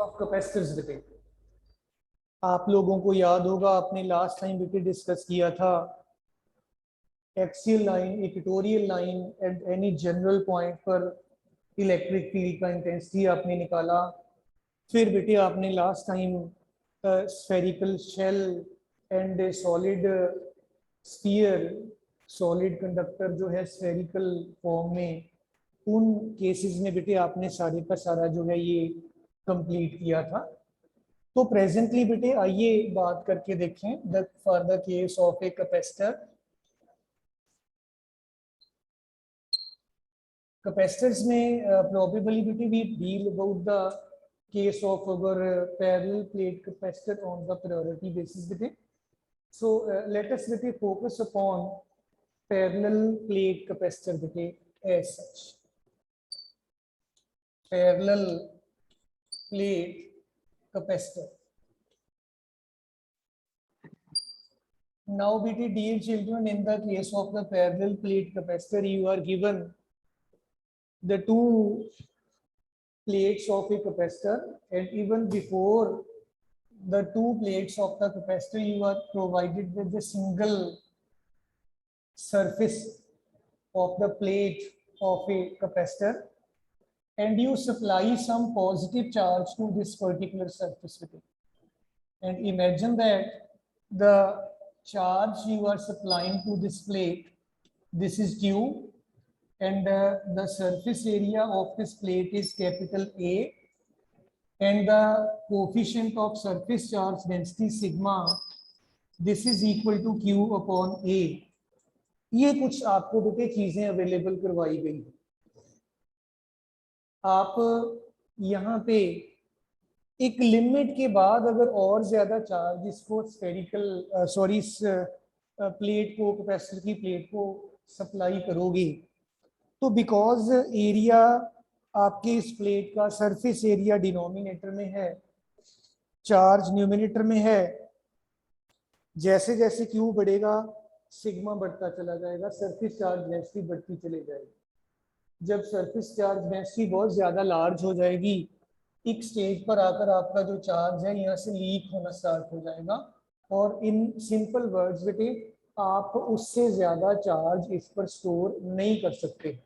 Of capacitors बेटे, आप लोगों को याद होगा आपने लास्ट टाइम बेटे डिस्कस किया था axial line, equatorial line at any general point पर इलेक्ट्रिक फील्ड का इंटेंसिटी आपने निकाला। फिर बेटे आपने last time spherical shell and solid sphere, solid conductor जो है स्फेरिकल फॉर्म में, उन केसेस में बेटे आपने सारे का सारा जो है ये कंप्लीट किया था। तो प्रेजेंटली बेटे आइए बात करके देखें the for the case of a capacitor. Capacitors में probability we deal about the case of our parallel plate capacitor on the priority basis बेटे। So let us बेटे focus upon parallel plate capacitor बेटे as such. Parallel plate capacitor. Now बेटे dear children, in the case of the parallel plate capacitor, you are given the two plates of a capacitor, and even before the two plates of the capacitor, you are provided with the single surface of the plate of a capacitor, and you supply some positive charge to this particular surface with it. And imagine that the charge you are supplying to this plate, this is Q, and the surface area of this plate is capital A, and the coefficient of surface charge density sigma, this is equal to Q upon A. ये कुछ आपको बेटे चीजें available करवाई गई। आप यहाँ पे एक लिमिट के बाद अगर और ज्यादा चार्ज इसको स्फेरिकल सॉरी इस प्लेट को, कैपेसिटर की प्लेट को सप्लाई करोगे, तो बिकॉज एरिया आपके इस प्लेट का सरफेस एरिया डिनोमिनेटर में है, चार्ज न्यूमिनेटर में है, जैसे जैसे क्यू बढ़ेगा सिग्मा बढ़ता चला जाएगा, सरफेस चार्ज डेंसिटी बढ़ती चली जाएगी। जब सरफेस चार्ज डेंसिटी बहुत ज्यादा लार्ज हो जाएगी, एक स्टेज पर आकर आपका जो चार्ज है यहाँ से लीक होना स्टार्ट हो जाएगा, और इन सिंपल वर्ड्स बेटे आप उससे ज्यादा चार्ज इस पर स्टोर नहीं कर सकते।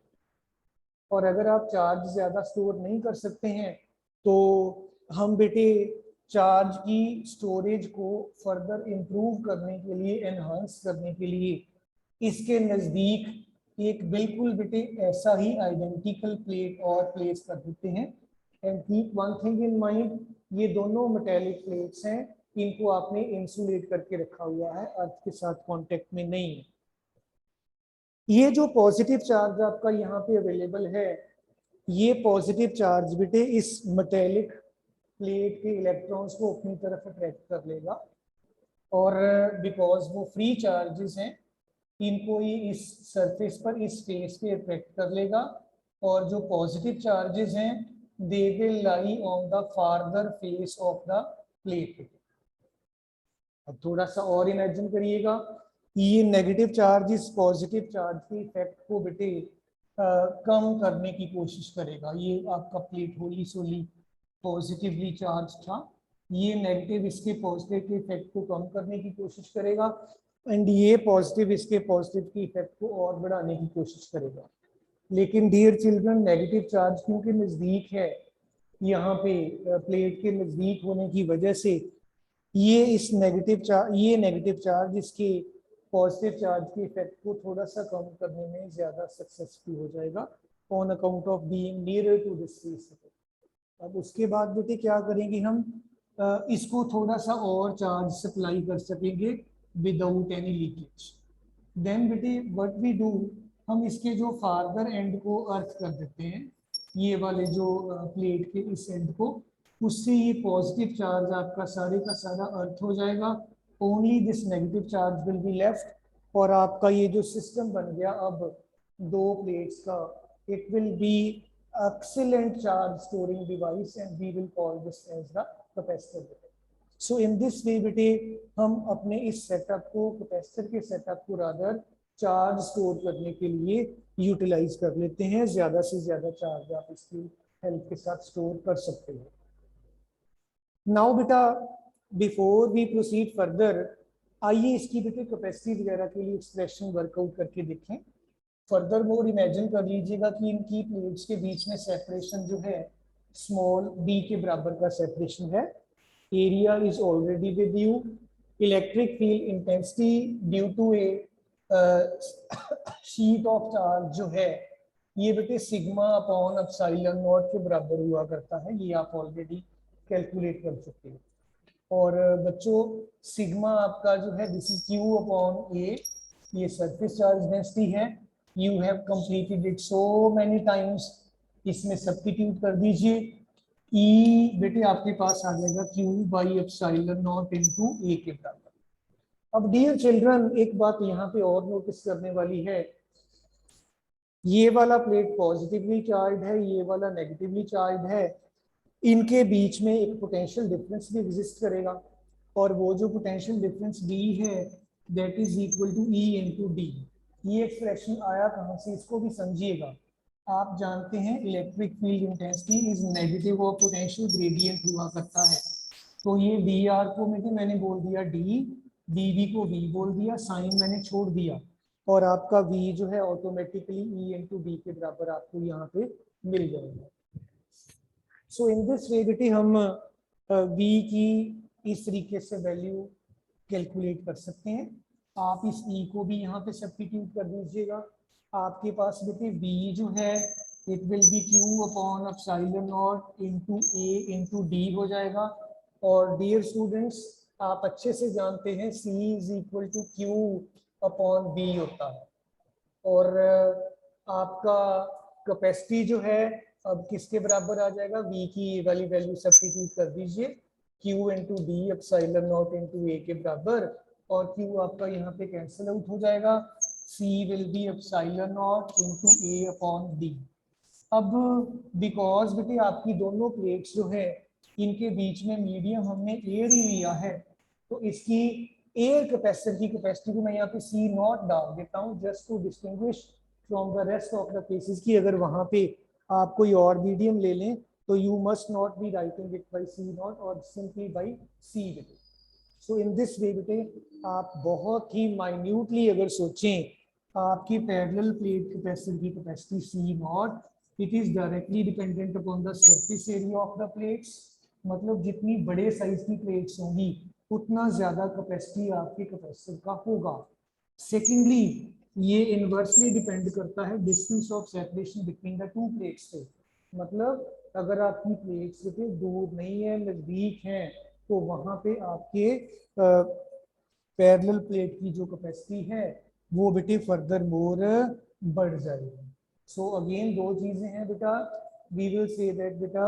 और अगर आप चार्ज ज्यादा स्टोर नहीं कर सकते हैं तो हम बेटे चार्ज की स्टोरेज को फर्दर इंप्रूव करने के लिए, एनहांस करने के लिए इसके नजदीक एक बिल्कुल बेटे ऐसा ही आइडेंटिकल प्लेट और प्लेस कर देते हैं। And keep one thing in mind, ये दोनों मेटेलिक प्लेट्स हैं, इनको आपने इंसुलेट करके रखा हुआ है, अर्थ के साथ कांटेक्ट में नहीं है। ये जो पॉजिटिव चार्ज आपका यहाँ पे अवेलेबल है, ये पॉजिटिव चार्ज बेटे इस मेटेलिक प्लेट के इलेक्ट्रॉन्स को अपनी तरफ अट्रैक्ट कर लेगा, और बिकॉज वो फ्री चार्जेस हैं इनको ये इस सरफेस पर, इस फेस पे अट्रैक्ट कर लेगा, और जो पॉजिटिव चार्जेस हैं they will lie on the farther face of the plate. अब थोड़ा सा और इमेजिन करिएगा, ये नेगेटिव चार्ज इस पॉजिटिव चार्ज के इफेक्ट को बेटे कम करने की कोशिश करेगा। ये आपका प्लेट होली सोली पॉजिटिवली चार्ज था, ये नेगेटिव इसके पॉजिटिव के इफेक्ट को कम करने की कोशिश करेगा, एंड ये पॉजिटिव इसके पॉजिटिव के इफेक्ट को और बढ़ाने की कोशिश करेगा। लेकिन डियर चिल्ड्रन, नेगेटिव चार्ज क्योंकि नजदीक है, यहाँ पे प्लेट के नजदीक होने की वजह से ये नेगेटिव चार्ज इसके पॉजिटिव चार्ज के इफेक्ट को थोड़ा सा कम करने में ज्यादा सक्सेसफुल हो जाएगा on account of being nearer to this face. अब उसके बाद बेटे क्या करेंगे हम, इसको थोड़ा सा और चार्ज सप्लाई कर सकेंगे विदाउट एनी लीकेज। देन बेटे व्हाट वी डू, हम इसके जो फार्दर एंड को अर्थ कर देते हैं, ये वाले जो प्लेट के इस एंड को, उससे ये पॉजिटिव चार्ज आपका सारे का सारा अर्थ हो जाएगा, only this negative charge will be left, और आपका ये जो सिस्टम बन गया अब दो प्लेट्स का, it will B excellent charge storing device, and we will call this as the capacitor. So in this way बेटे हम अपने इस सेटअप को, कैपेसिटर के सेटअप को रादर चार्ज स्टोर करने के लिए यूटिलाइज कर लेते हैं। ज्यादा से ज्यादा चार्ज आप इसकी हेल्प के साथ स्टोर कर सकते हो। नाउ बेटा बिफोर वी प्रोसीड फर्दर, आइए इसकी बेटे कैपेसिटी वगैरह के लिए एक्सप्रेशन वर्कआउट करके देखें। फर्दर मोर इमेजिन कर लीजिएगा कि इनकी प्लेट्स के बीच में सेपरेशन जो है स्मॉल b के बराबर का सेपरेशन है। Area is already with you. Electric field intensity due to a sheet of charge जो है ये बेटे सिग्मा अपॉन एप्सिलॉन नॉट के बराबर हुआ करता है, ये आप ऑलरेडी कैलकुलेट कर चुके हो। और बच्चों सिग्मा आपका जो है this is Q upon A, ये सरफेस चार्ज डेंसिटी है। You have completed it so many times, इसमें सब्स्टिट्यूट कर दीजिए। ई बेटे आपके पास आ जाएगा Q by epsilon not into A के बराबर। अब डियर चिल्ड्रन एक बात यहाँ पे और नोटिस करने वाली है, ये वाला प्लेट पॉजिटिवली चार्ज है, ये वाला नेगेटिवली चार्ज है, इनके बीच में एक पोटेंशियल डिफरेंस भी एग्जिस्ट करेगा, और वो जो पोटेंशियल डिफरेंस D है that is equal to E into D. ये एक्सप्रेशन आया कहाँ से, इसको भी समझिएगा। आप जानते हैं electric field intensity is negative और पोटेंशियल ग्रेडियंट हुआ करता है, तो ये dr को मैंने बोल दिया d, dv को v बोल दिया, साइन मैंने छोड़ दिया, और आपका v जो है ऑटोमेटिकली E इंटू डी के बराबर आपको यहाँ पे मिल जाएगा। सो इन दिस वे बेटे हम v की इस तरीके से वैल्यू कैलकुलेट कर सकते हैं। आप इस e को भी यहाँ पे सब्स्टिट्यूट कर दीजिएगा, आपके पास बेटे v जो है it will B q upon epsilon not into a into D हो जाएगा। और डियर स्टूडेंट्स आप अच्छे से जानते हैं c is equal to Q upon b होता है, और आपका कैपेसिटी जो है अब किसके बराबर आ जाएगा, v की ये वाली वैल्यू सब्स्टिट्यूट कर दीजिए, q into D epsilon not into a के बराबर, और q आपका यहाँ पे कैंसिल आउट हो जाएगा, c will B epsilon not into a upon d। अब बिकॉज बेटे आपकी दोनों प्लेट्स जो है इनके बीच में मीडियम हमने एयर ही लिया है, तो इसकी एयर कैपेसिटर की कैपेसिटी को मैं यहाँ पे सी नॉट डाल देता हूँ just to distinguish from the rest of the cases की अगर वहां पे आप कोई और मीडियम ले लें तो you must not be writing it by C not और सिंपली बाई सी बेटे। सो इन दिस वे बेटे आप बहुत ही माइन्यूटली अगर सोचें, आपकी पैरेलल प्लेट कैपेसिटर की capacity C not it is directly dependent upon the surface area of the plates, मतलब जितनी बड़े साइज की प्लेट्स होंगी उतना ज्यादा कैपेसिटी आपके कैपेसिटर का होगा। सेकेंडली ये इनवर्सली डिपेंड करता है distance of separation between the two plates से, मतलब अगर आपकी प्लेट्स से दूर नहीं है नजदीक हैं तो वहां पे आपके पैरेलल प्लेट की जो कैपेसिटी है वो बेटे फर्दर मोर बढ़ जाएगी। सो अगेन दो चीजें हैं बेटा, वी विल से दैट बेटा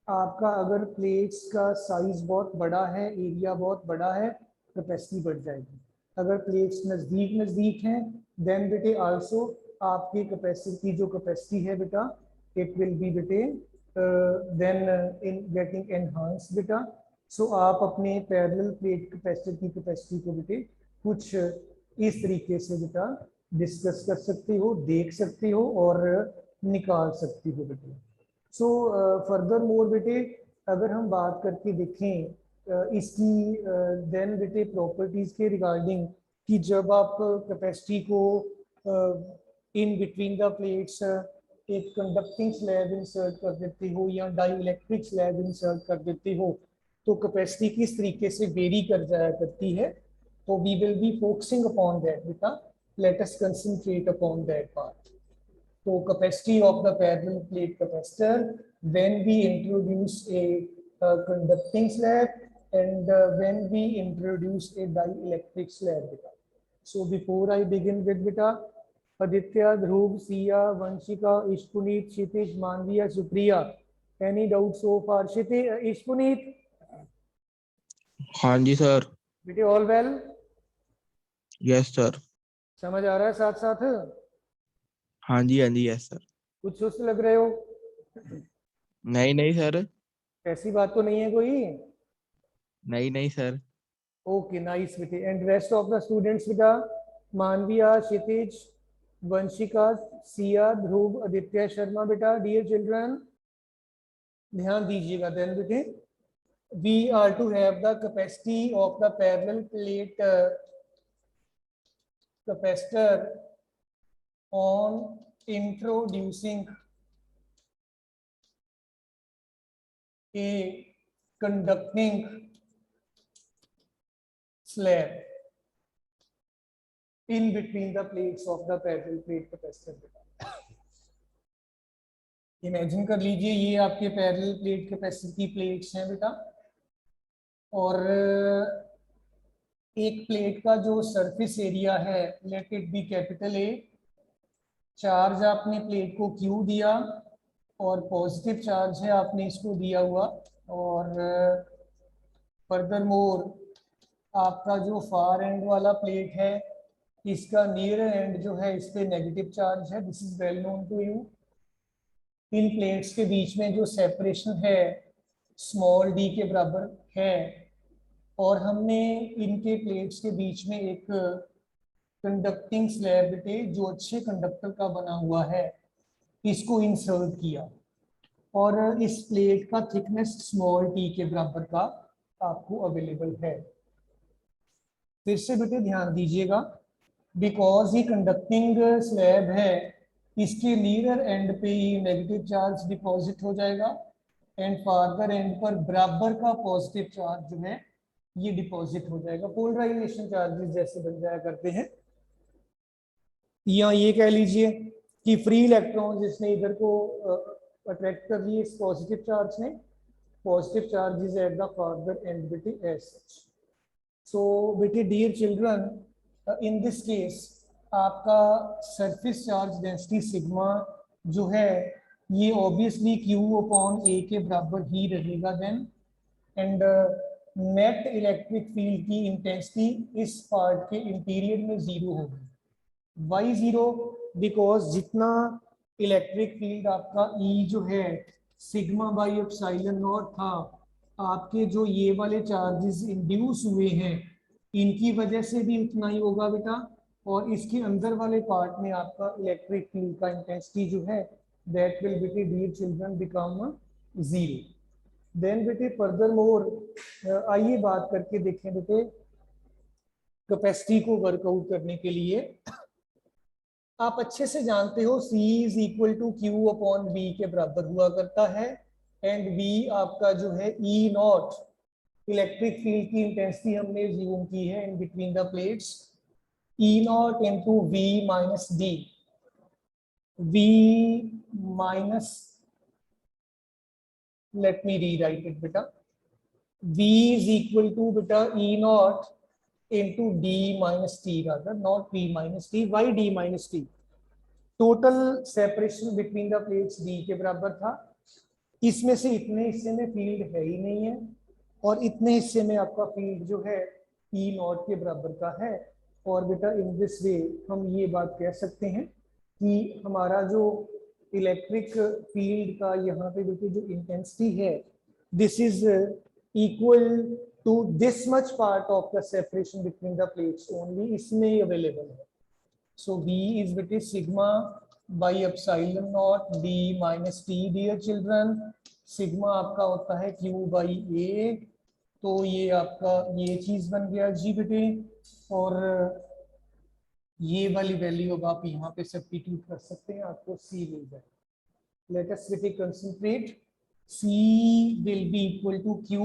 आपका अगर प्लेट्स का साइज बहुत बड़ा है, एरिया बहुत बड़ा है, कैपेसिटी बढ़ जाएगी। अगर प्लेट्स नजदीक नजदीक हैं देन बेटे आल्सो आपकी कैपेसिटी की जो कैपेसिटी है बेटा इट विल बी बेटे देन इन गेटिंग एनहांस बेटा। सो आप अपने पैरेलल प्लेट कैपेसिटर की कैपेसिटी को बेटे कुछ इस तरीके से बेटा डिस्कस कर सकते हो, देख सकते हो और निकाल सकते हो बेटे। सो फर्दर मोर बेटे अगर हम बात करके देखें इसकी देन बेटे प्रॉपर्टीज के रिगार्डिंग कि जब आप कैपेसिटी को इन बिटवीन द प्लेट्स एक कंडक्टिंग स्लैब इंसर्ट कर देते हो या डाइइलेक्ट्रिक स्लैब इंसर्ट कर देते हो तो कैपेसिटी किस तरीके से वेरी कर जाया करती है, तो we will be focusing upon that बेटा, let us concentrate upon that part. तो capacity of the parallel plate capacitor when we introduce a conducting slab and when we introduce a dielectric slab beta. So before I begin with beta, Aditya, Dhruv, Sia, Vanshika, Ishpuneet, Kshitij, Manviya, Supriya, any doubt so far? Ishpuneet, हाँ जी sir. बेटे all well? Yes sir. समझ आ रहा है साथ साथ? हाँ जी yes sir. कुछ सुस्त लग रहे हो? नहीं नहीं सर। ऐसी बात तो नहीं है कोई? नहीं sir. Okay, nice, Viti. And rest of the students, Vita, Manviya, Kshitij, Vanshika, Sia, Dhruv, Aditya Sharma, beta, dear children, ध्यान दीजिएगा देन बेटे we are to have the capacity of the parallel plate capacitor on introducing a conducting slab in between the plates of the parallel plate capacitor. Imagine कर लीजिए ये आपके parallel plate capacitor की plates हैं बेटा, और एक प्लेट का जो सरफेस एरिया है let it be capital A, charge आपने प्लेट को क्यू दिया और पॉजिटिव चार्ज है आपने इसको दिया हुआ, और फर्दर मोर आपका जो फार एंड वाला प्लेट है इसका नियर एंड जो है इस पे नेगेटिव चार्ज है। This is well known to you. इन प्लेट्स के बीच में जो सेपरेशन है स्मॉल डी के बराबर है, और हमने इनके प्लेट्स के बीच में एक कंडक्टिंग स्लैब बेटे जो अच्छे कंडक्टर का बना हुआ है इसको इंसर्ट किया, और इस प्लेट का थिकनेस स्मॉल टी के बराबर का आपको अवेलेबल है। फिर से बेटे ध्यान दीजिएगा, बिकॉज ये कंडक्टिंग स्लैब है इसके नियर एंड पे ही नेगेटिव चार्ज डिपॉजिट हो जाएगा एंड फार्दर एंड पर बराबर का पॉजिटिव चार्ज जो है ये डिपॉजिट हो जाएगा। पोलराइजेशन चार्जेस जैसे बन जाया करते हैं, या ये कह लीजिए कि फ्री इलेक्ट्रॉन जिसने इधर को अट्रैक्ट कर लिए इस पॉजिटिव चार्ज ने, positive charge is at the farther end बेटे एज सच। सो बेटे dear children, in this case आपका सरफेस चार्ज डेंसिटी सिग्मा जो है ये ऑब्वियसली क्यू अपॉन ए के बराबर ही रहेगा then, and net electric field की इंटेंसिटी इस पार्ट के इंटीरियर में जीरो होगी। Why zero? बिकॉज जितना इलेक्ट्रिक फील्ड आपका ई जो है सिग्मा बाई एप्सिलॉन नॉट था, आपके जो ये वाले चार्जेस इंड्यूस हुए हैं इनकी वजह से भी उतना ही होगा बेटा, और इसके अंदर वाले पार्ट में आपका इलेक्ट्रिक फील्ड का इंटेंसिटी जो है दैट विल बेटे dear children become zero. Then बेटे फर्दर मोर आइए बात करके देखें बेटे कैपेसिटी को वर्कआउट करने के लिए। आप अच्छे से जानते हो C is equal to Q upon B के बराबर हुआ करता है, एंड B आपका जो है E नॉट इलेक्ट्रिक फील्ड की इंटेंसिटी हमने ज्यूम की है in between the plates, E not into V minus D, V minus, let me rewrite it beta, V is equal to beta E naught into D minus T, rather not V minus T, why D minus T? Total separation between the plates D के बराबर था, इसमें से इतने हिस्से में field है ही नहीं है और इतने हिस्से में आपका फील्ड जो है E नॉट के बराबर का है, और बेटा इन दिस वे हम ये बात कह सकते हैं कि हमारा जो इलेक्ट्रिक फील्ड का यहाँ पे देखिए जो इंटेंसिटी है this is equal to this much part of the separation between the plates only, इसमें ही अवेलेबल है। सो V इज बेटे sigma by epsilon not D minus T dear children, sigma आपका होता है Q बाई A, तो ये आपका ये चीज बन गया जी बेटे, और ये वाली वैल्यू अब आप यहाँ पे सब्स्टिट्यूट कर सकते हैं, आपको C मिल जाए। लेट अस बेटे concentrate, C will be equal to Q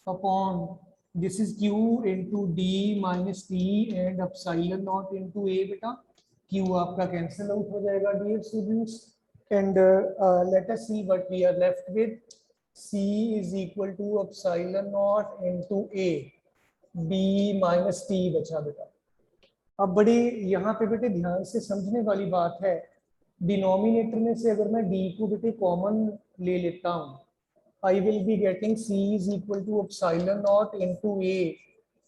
upon this is Q into D minus T and epsilon not into A बेटा, Q आपका कैंसिल आउट हो जाएगा dear students, and let us see what we are left with, C is equal to epsilon not into A, D minus T बचा बेटा। अब बड़ी यहाँ पे बेटे ध्यान से समझने वाली बात है, डिनोमिनेटर में से अगर मैं D को बेटे कॉमन ले लेता हूँ, I will be getting C is equal to epsilon naught into A,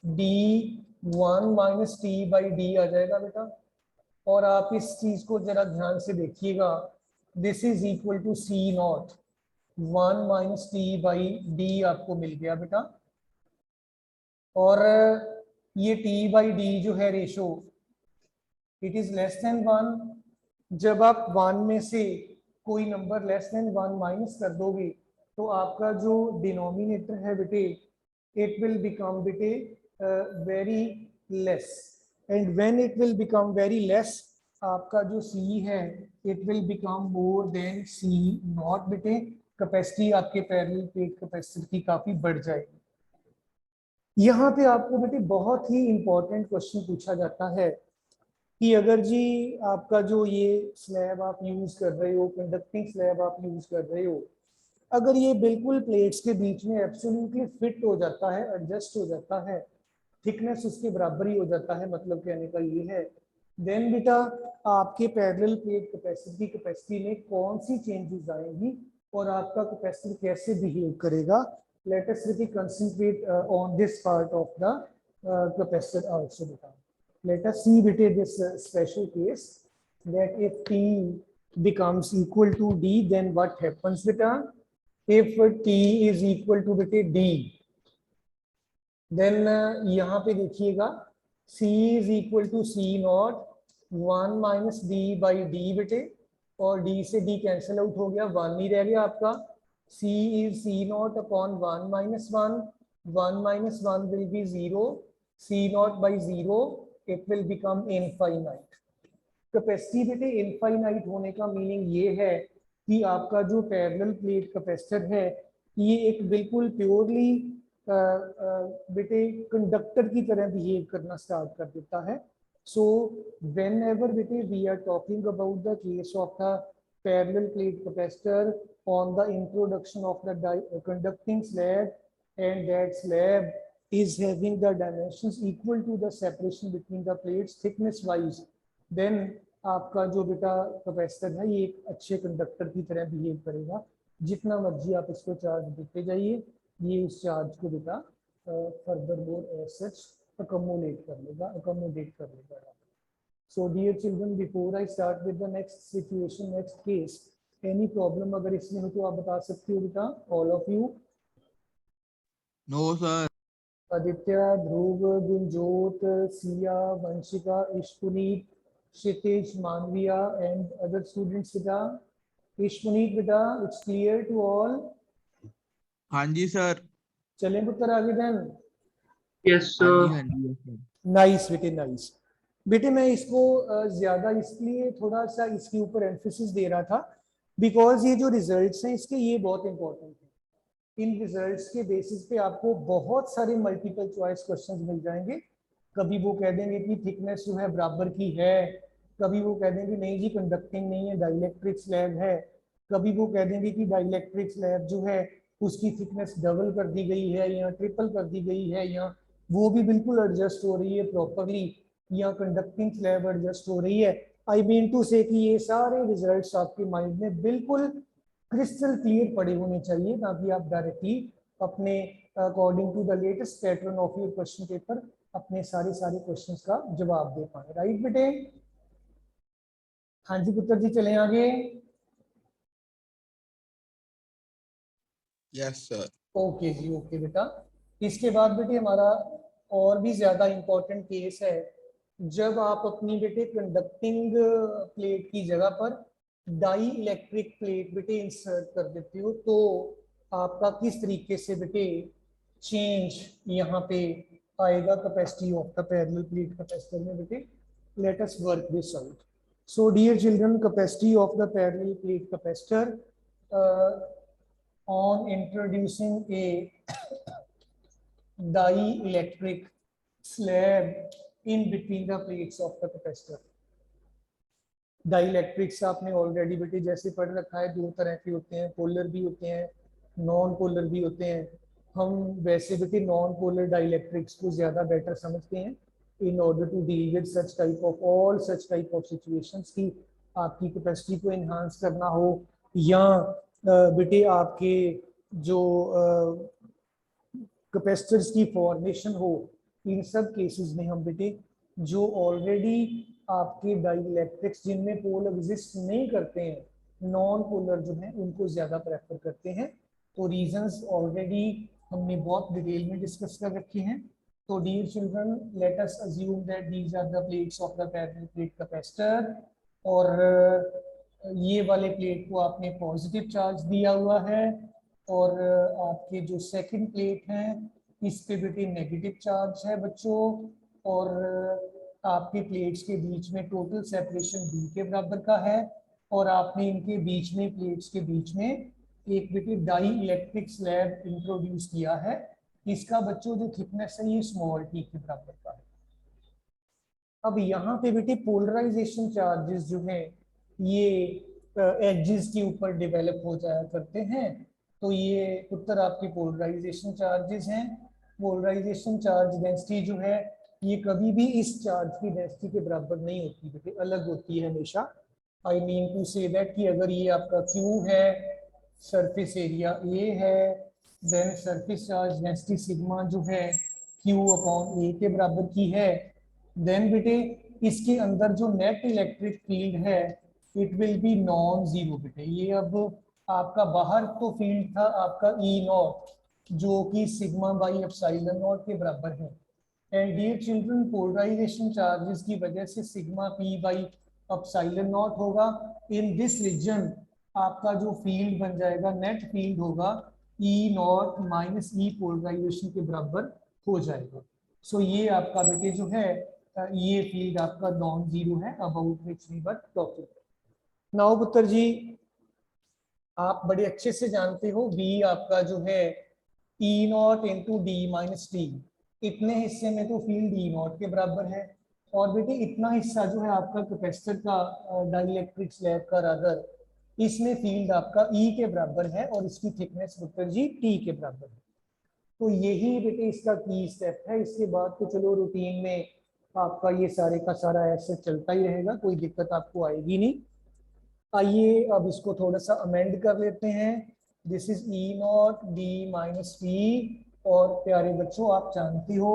D 1 minus T by D आ जाएगा बेटा, और आप इस चीज को जरा ध्यान से देखिएगा, this is equal to C not 1 minus T by D आपको मिल गया बेटा, और ये T by D जो है ratio it is less than 1, जब आप 1 में से कोई नंबर लेस देन 1 माइनस कर दोगे तो आपका जो डिनोमिनेटर है बेटे, it will become बेटे very less, and when it will become very less, आपका जो C है it will become more than C not बेटे, कैपेसिटी आपके पैरेलल प्लेट कैपेसिटर की काफी बढ़ जाएगी। यहाँ पे आपको बेटे बहुत ही इंपॉर्टेंट क्वेश्चन पूछा जाता है कि अगर जी आपका जो ये स्लैब आप यूज कर रहे हो, कंडक्टिंग स्लैब आप यूज कर रहे हो, अगर ये बिल्कुल प्लेट्स के बीच में एब्सोल्युटली फिट हो जाता है, एडजस्ट हो जाता है, थिकनेस उसके बराबर ही हो जाता है, मतलब कहने का ये है, देन बेटा आपके पैरेलल प्लेट कैपेसिटी में कौन सी चेंजेस आएंगी और आपका कैपेसिटर कैसे बिहेव करेगा। Let us really concentrate on this part of the capacitor also beta. Let us see beta this special case that if T becomes equal to D, then what happens beta? If T is equal to beta D, then यहाँ पे देखिएगा C is equal to C not 1 minus D by D बेटे, और D से D cancel out हो गया, 1 ही रह गया आपका। C is C not upon 1 minus 1, 1 minus 1 will be 0, C not by 0, it will become infinite। Capacity बेटे infinite होने का मीनिंग ये है कि आपका जो पैरेलल प्लेट कैपेसिटर है ये एक बिल्कुल प्योरली बेटे कंडक्टर की तरह बिहेव करना स्टार्ट कर देता है। सो व्हेन एवर बेटे we are talking about the case of the parallel plate capacitor on the introduction of the conducting slab, and that slab is having the dimensions equal to the separation between the plates thickness wise, then आपका जो बेटा capacitor है ये एक अच्छे conductor की तरह behave करेगा। जितना मर्जी आप इसको चार्ज देते जाइए, ये उस चार्ज को बेटा further more as such accommodate कर लेगा। So dear children, before I start with the next situation, next case, any problem अगर इसमें हो तो आप बता सकते हो बेटा, all of you. No sir. Aditya, Dhruv, Gunjot, Siya, Vanshika, Ishpuneet, Kshitij, Manviya and other students बेटा। इशपुनीत बेटा, इट्स क्लियर टू ऑल? हाँ जी सर। चलें पुत्र आगे देन। यस हाँ जी सर। हाँ जी, yes, sir. नाइस बेटे, नाइस बेटे। मैं इसको ज्यादा इसलिए थोड़ा सा इसके ऊपर एम्फेसिस दे रहा था बिकॉज ये जो रिजल्ट्स हैं इसके ये बहुत इंपॉर्टेंट है। इन रिजल्ट्स के बेसिस पे आपको बहुत सारे मल्टीपल चॉइस क्वेश्चंस मिल जाएंगे। कभी वो कह देंगे कि थिकनेस जो है बराबर की है, कभी वो कह देंगे नहीं जी कंडक्टिंग नहीं है, डाइलेक्ट्रिक स्लैब है, कभी वो कह देंगे कि डाइलेक्ट्रिक स्लैब जो है उसकी थिकनेस डबल कर दी गई है या ट्रिपल कर दी गई है, या वो भी बिल्कुल एडजस्ट हो रही है प्रॉपरली, या कंडक्टिंग स्लैब एडजस्ट हो रही है। आई मीन टू से कि ये सारे रिजल्ट्स आपके माइंड में बिल्कुल क्रिस्टल क्लियर पड़े होने चाहिए, ताकि आप डायरेक्टली अपने according to the latest pattern of your question paper अपने सारे क्वेश्चंस का जवाब दे पाए। राइट बेटे? हाँ जी पुत्र जी, चलें आगे। Yes sir. ओके जी, ओके बेटा। इसके बाद बेटे हमारा और भी ज्यादा इंपॉर्टेंट केस है, जब आप अपनी बेटे कंडक्टिंग प्लेट की जगह पर डाई इलेक्ट्रिक प्लेट बेटे इंसर्ट कर देते हो, तो आपका किस तरीके से बेटे चेंज यहाँ पे आएगा capacity of the parallel plate capacitor में बेटे। Let us work this out. So dear children, capacity of the parallel plate capacitor on introducing a dielectric slab in between the plates of the capacitor। Dielectrics आपने already बेटे जैसे पढ़ रखा है, दो तरह के होते हैं, पोलर भी होते हैं, नॉन पोलर भी होते हैं। हम वैसे बेटे नॉन पोलर डाइलेक्ट्रिक्स को ज्यादा बेटर समझते हैं in order to deal with such type of all such type of situations की आपकी कैपेसिटी को इन्हांस करना हो, या बेटे आपके जो कैपेसिटर्स की फॉर्मेशन हो। इन सब केसेस में हम बेटे जो ऑलरेडी आपके डाइलेक्ट्रिक्स जिनमें पोल एग्जिस्ट नहीं करते हैं, नॉन पोलर जो है उनको ज्यादा प्रेफर करते हैं। तो रीजंस ऑलरेडी हमने बहुत डिटेल में डिस्कस कर रखे हैं। तो dear children, let us assume that these are the plates of the parallel plate capacitor, और ये वाले प्लेट को आपने पॉजिटिव चार्ज दिया हुआ है, और आपके जो सेकंड प्लेट है इस पे बेटे नेगेटिव चार्ज है बच्चों, और आपके प्लेट्स के बीच में टोटल सेपरेशन बी के बराबर का है, और आपने इनके बीच में प्लेट्स के बीच में एक बेटे डाई इलेक्ट्रिक स्लैब इंट्रोड्यूस किया है। इसका बच्चों जो थिकनेस है ये स्मॉल टी के बराबर का है। अब यहाँ पे बेटे पोलराइजेशन चार्जेस जो है ये एजेस के ऊपर डेवलप हो जाया करते हैं। तो ये उत्तर आपके पोलराइजेशन चार्जेस हैं। पोलराइजेशन चार्ज डेंसिटी जो है ये कभी भी इस चार्ज की डेंसिटी के बराबर नहीं होती बेटे, अलग होती है हमेशा। I mean to say that कि अगर ये आपका Q है, सरफेस एरिया A है, then surface charge density sigma जो है Q अपॉन A के बराबर की है, देन बेटे इसके अंदर जो नेट इलेक्ट्रिक फील्ड है it will B non zero बेटे। ये अब आपका बाहर तो फील्ड था आपका E नॉट जो कि सिग्मा बाई एप्सिलॉन नॉट के बराबर है। And dear children polarisation charges की वजह से सिग्मा P बाई एप्सिलॉन नॉट होगा। इन दिस रीजन आपका जो फील्ड बन जाएगा नेट फील्ड होगा E not minus E polarisation के बराबर हो जाएगा। सो ये आपका बेटे जो है ये फील्ड आपका नॉन जीरो है about which we were talking. Now पुत्र जी आप बड़े अच्छे से जानते हो V आपका जो है E not into D minus T, इतने हिस्से में तो फील्ड E नॉट के बराबर है, और बेटे इतना हिस्सा जो है आपका कैपेसिटर का डाइलेक्ट्रिक स्लैब का रादर इसमें फील्ड आपका E के बराबर है और इसकी थिकनेस पुत्र जी T के बराबर है। तो यही बेटे इसका की स्टेप है। इसके बाद तो चलो रूटीन में आपका ये सारे का सारा ऐसे चलता ही रहेगा, कोई दिक्कत आपको आएगी नहीं। आइए अब इसको थोड़ा सा अमेंड कर लेते हैं। This is E not D minus T, और प्यारे बच्चों आप जानते हो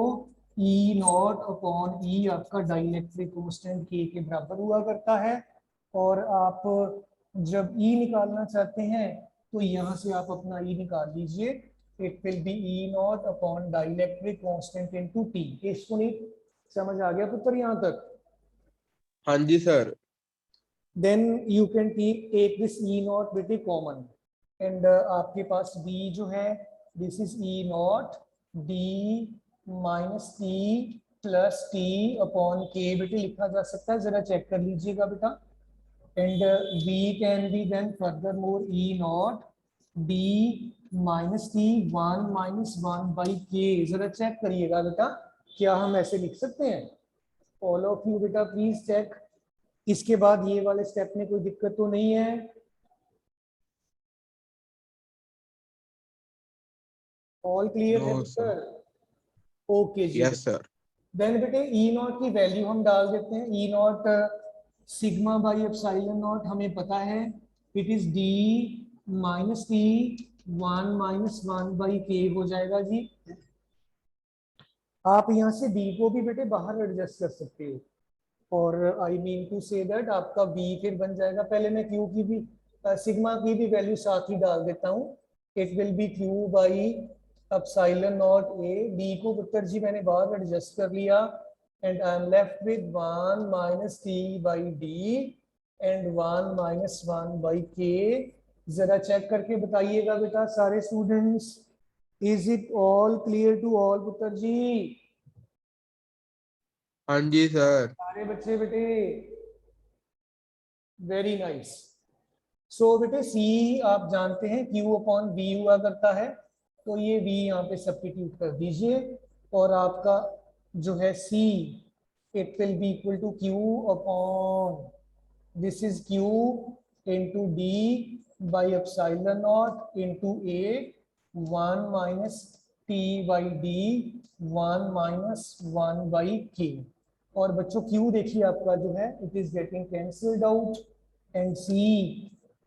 E नॉट अपॉन E आपका डाइलेक्ट्रिक कांस्टेंट K के बराबर हुआ करता है। और आप जब E निकालना चाहते हैं तो यहाँ से आप अपना E निकाल लीजिए। It will B E not upon dielectric constant into T। इसको नहीं समझ आ गया पुत्र यहाँ तक? हाँ जी sir. then you can take this E naught बेटे कॉमन, एंड आपके पास B जो है this is E not D minus T plus T upon K बेटे लिखा जा सकता है, जरा चेक कर लीजिएगा बेटा। And V can be then further more E not D minus T 1 minus 1 by K, जरा चेक करिएगा बेटा क्या हम ऐसे लिख सकते हैं? ऑल ऑफ यू बेटा प्लीज चेक। इसके बाद ये वाले स्टेप में कोई दिक्कत तो नहीं है? ऑल क्लियर है नो सर। सर? ओके जी। Yes sir. देन बेटे E नॉट की वैल्यू हम डाल देते हैं। E नॉट सिग्मा बाई एप्सिलॉन नॉट हमें पता है it is D minus T 1 minus 1 by K हो जाएगा जी। आप यहाँ से D को भी बेटे बाहर एडजस्ट कर सकते हो, और I mean to say that आपका V फिर बन जाएगा, पहले मैं Q की भी सिग्मा की भी वैल्यू साथ ही डाल देता हूँ। It will B Q by epsilon not A। D को पुत्र जी मैंने बाहर एडजस्ट कर लिया, and I am left with 1 minus T by D and 1 minus 1 by K. जरा चेक करके बताइएगा बेटा सारे students, is it all clear to all पुत्र जी? हाँ जी सर। सारे बच्चे बेटे वेरी नाइस। सो बेटे C आप जानते हैं Q अपॉन V हुआ करता है, तो ये V यहाँ पे सब्स्टिट्यूट कर दीजिए, और आपका जो है C it will be equal to Q upon this is Q into D by epsilon not into A 1 minus T by D 1 minus 1 by K। और बच्चों Q देखिए आपका जो है it is getting cancelled out, and C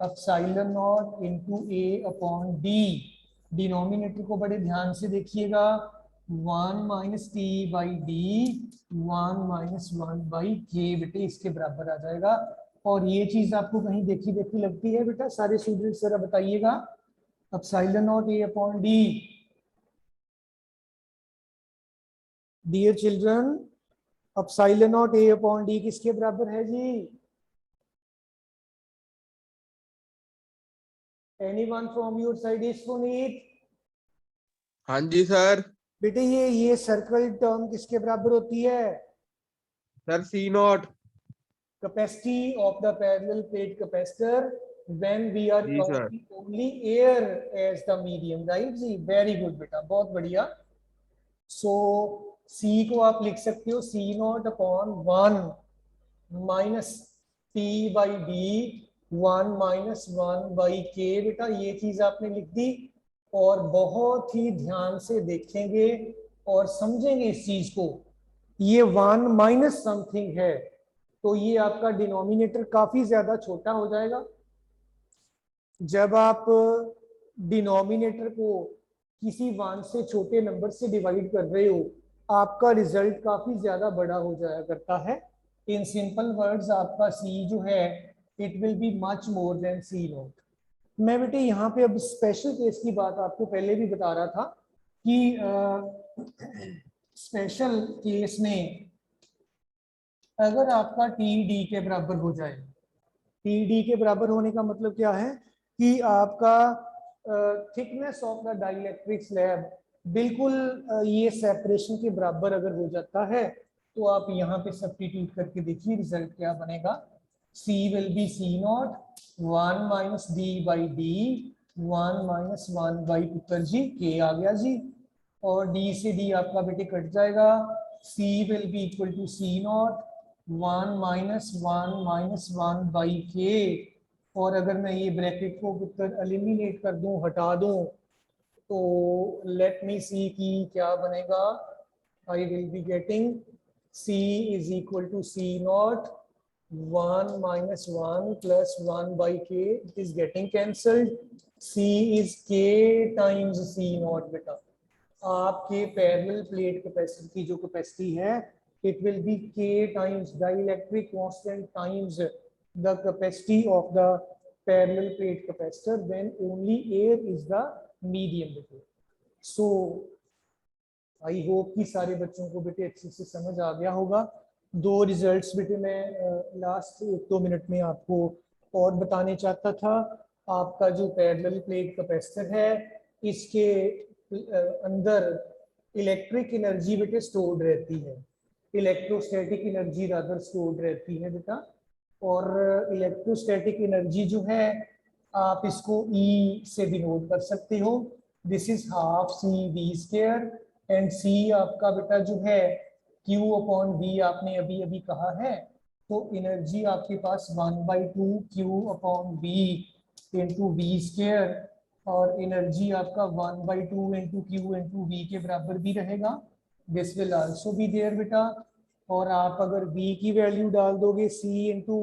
epsilon not into A upon D, denominator को बड़े ध्यान से देखिएगा, 1 minus T by D 1 minus 1 by K बेटे इसके बराबर आ जाएगा। और ये चीज आपको कहीं देखी देखी लगती है बेटा? सारे स्टूडेंट्स जरा बताइएगा। Epsilon not A upon D, dear children epsilon not A upon D किसके बराबर है जी? Anyone from your side is Puneet? हाँ जी सर। बेटे ये सर्कल टर्म किसके बराबर होती है? Sir C not. Capacity of the parallel plate capacitor when we are जी sir. counting only air as the medium, right जी? Very good बेटा, बहुत बढ़िया. So C को आप लिख सकते हो C not upon 1 minus T by D 1 minus 1 by K. बेटा ये चीज आपने लिख दी और बहुत ही ध्यान से देखेंगे और समझेंगे इस चीज को. ये 1 माइनस समथिंग है तो ये आपका डिनोमिनेटर काफी ज्यादा छोटा हो जाएगा. जब आप डिनोमिनेटर को किसी 1 से छोटे नंबर से डिवाइड कर रहे हो आपका रिजल्ट काफी ज्यादा बड़ा हो जाया करता है. इन सिंपल वर्ड्स आपका सी जो है it will be much more than C not. मैं बेटे यहाँ पे अब स्पेशल केस की बात आपको पहले भी बता रहा था कि स्पेशल केस में अगर आपका टी डी के बराबर हो जाए, टी डी के बराबर होने का मतलब क्या है कि आपका thickness of the dielectric slab बिल्कुल ये सेपरेशन के बराबर अगर हो जाता है तो आप यहाँ पे सब्स्टिट्यूट करके देखिए रिजल्ट क्या बनेगा. C will be C naught 1 minus D by D 1 minus 1 by पुत्र जी K आ गया जी और D से D आपका बेटे कट जाएगा. C will be equal to C naught 1 minus 1 by K. और अगर मैं ये ब्रैकेट को पुत्र एलिमिनेट कर दूं हटा दूं तो लेट मी सी की क्या बनेगा. I will be getting C is equal to C naught 1 minus 1 plus 1 by K. It is getting cancelled. C is K times C naught बेटा. आपके पैरेलल प्लेट कैपेसिटी की जो कैपेसिटी है it will be K times dielectric constant times the capacity of the parallel plate capacitor when only air is the medium. So I hope कि सारे बच्चों को बेटे अच्छे से समझ आ गया होगा. दो रिजल्ट्स बेटे मैं लास्ट 1-2 मिनट में आपको और बताने चाहता था. आपका जो पैरेलल प्लेट कैपेसिटर है इसके अंदर इलेक्ट्रिक एनर्जी बेटे स्टोर्ड रहती है, इलेक्ट्रोस्टैटिक एनर्जी रादर स्टोर्ड रहती है बेटा. और इलेक्ट्रोस्टैटिक एनर्जी जो है आप इसको E से डिनोट कर सकते हो. This is half C V square and C आपका बेटा जो है Q अपॉन V आपने अभी अभी कहा है तो एनर्जी आपके पास 1/2 Q upon V into V square और एनर्जी आपका 1/2 इंटू Q इंटू V के बराबर भी रहेगा. This will also be there बेटा. और आप अगर V की वैल्यू डाल दोगे C into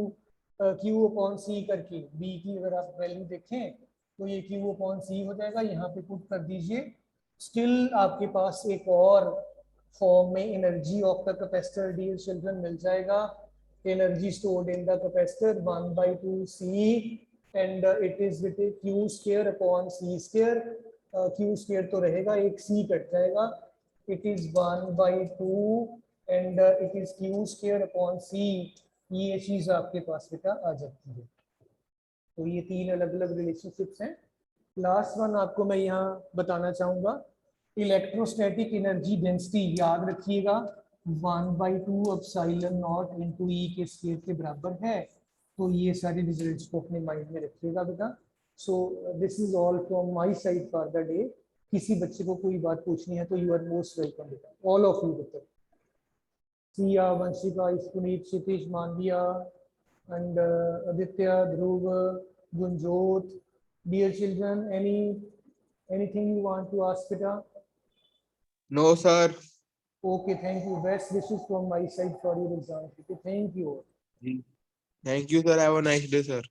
Q upon C करके V की अगर आप वैल्यू देखें तो ये Q अपॉन C हो जाएगा. यहाँ पे पुट कर दीजिए. स्टिल आपके पास एक और फॉर्म में energy of the capacitor dear children मिल जाएगा. Energy stored in the capacitor 1/2 C and it is with Q square upon C square. Q square तो रहेगा एक C कट जाएगा. It is 1/2 and it is Q square upon C. ये चीज आपके पास बेटा आ जाती है. तो ये तीन अलग अलग रिलेशनशिप्स हैं. लास्ट वन आपको मैं यहाँ बताना चाहूंगा. इलेक्ट्रोस्टैटिक एनर्जी डेंसिटी याद रखिएगा 1/2 एप्सिलॉन नॉट इनटू E के स्क्वायर के बराबर है. तो ये सारे रिजल्ट्स को अपने माइंड में रखिएगा बेटा. So this is all from my side for the day. किसी बच्चे को कोई बात पूछनी है तो यू आर मोस्ट वेलकम बेटा, ऑल ऑफ यू बेटा. सिया, वंशिका, पुनीत, क्षितिज, Manvia and Aditya, Dhruv, Gunjot. Dear children, anything you want to ask beta? No sir. Okay, thank you. Best wishes from my side for your exam. Okay, thank you. Thank you sir. Have a nice day sir.